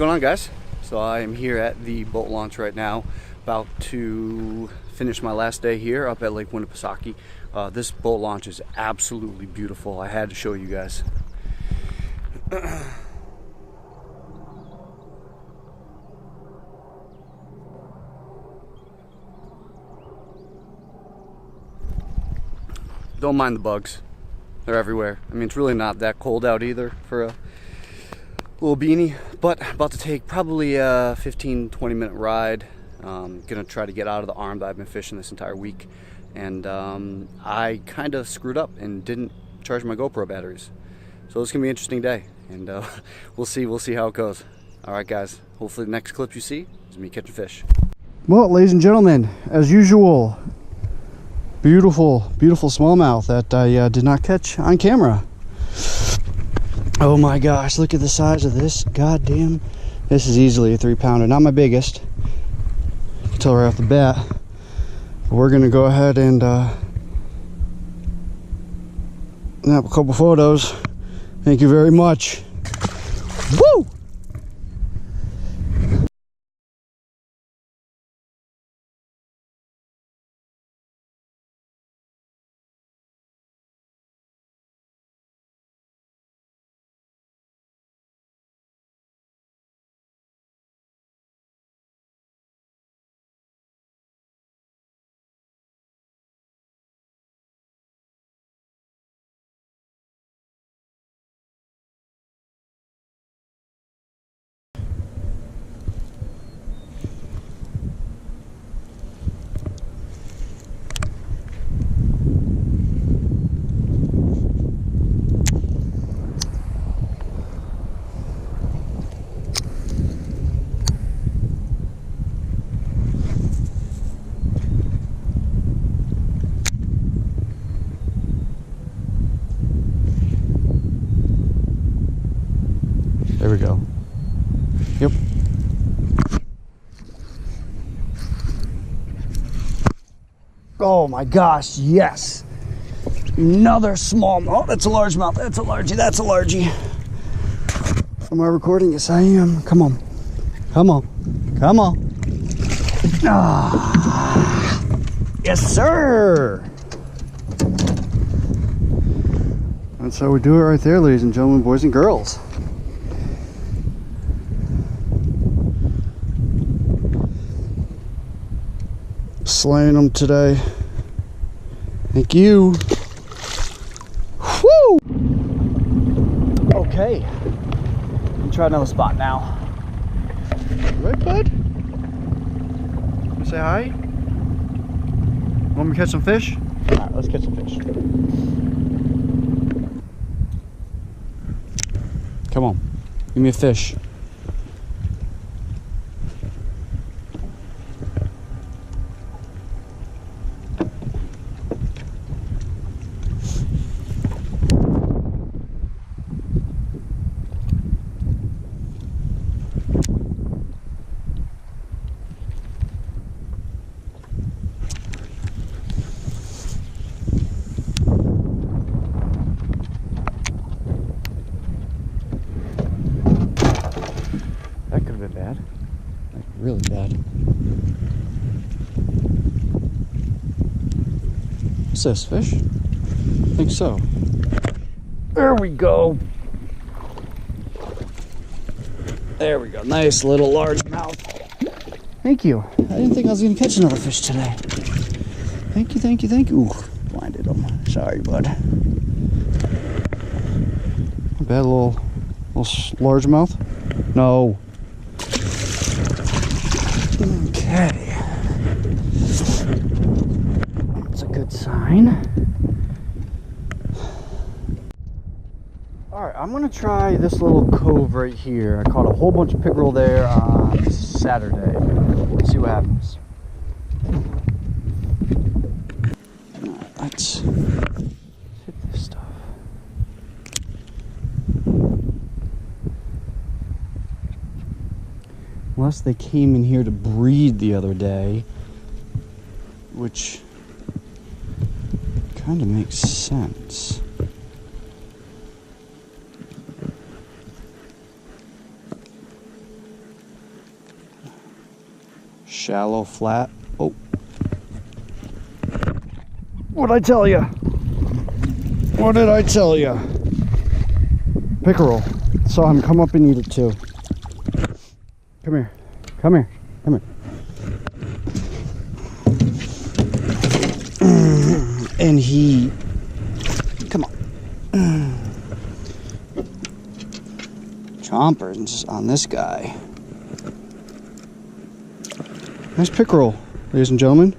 going on, guys? So I am here at the boat launch right now, about to finish my last day here up at Lake Winnipesaukee. This boat launch is absolutely beautiful. I had to show you guys. Don't mind the bugs. They're everywhere. I mean, it's really not that cold out either for a little beanie, but about to take probably a 15-20 minute ride. Gonna try to get out of the arm that I've been fishing this entire week, and I kind of screwed up and didn't charge my GoPro batteries, so it's gonna be an interesting day, and we'll see how it goes. All right, guys, hopefully the next clip you see is me catching fish. Well, ladies and gentlemen, as usual, beautiful smallmouth that I did not catch on camera. Oh my gosh, look at the size of this. Goddamn, this is easily a 3-pounder. Not my biggest, you can tell right off the bat. But we're gonna go ahead and snap a couple photos. Thank you very much. Woo! There we go. Yep. Oh my gosh, yes. Another smallmouth. Oh, that's a largemouth. That's a largie. That's a largie. Am I recording? Yes, I am. Come on. Come on. Come on. Ah. Yes, sir. That's how we do it right there, ladies and gentlemen, boys and girls. Slaying them today. Thank you. Woo! Okay. I'll try another spot now. Right, bud? You say hi? Want me to catch some fish? Alright, let's catch some fish. Come on. Give me a fish. Bad, like really bad. What's this, fish? I think so. There we go. There we go. Nice little largemouth. Thank you. I didn't think I was gonna catch another fish today. Thank you, thank you, thank you. Ooh, blinded him. Sorry, bud. Bad little largemouth. No. Okay, that's a good sign. Alright, I'm gonna try this little cove right here. I caught a whole bunch of pickerel there on Saturday. Let's see what happens. Alright, let's hit this stuff. Unless they came in here to breed the other day, which kind of makes sense. Shallow, flat. Oh. What'd I tell you? What did I tell you? Pickerel. Saw him come up and eat it too. Come here. Come here. Come here. And he... Come on. Chompers on this guy. Nice pickerel, ladies and gentlemen.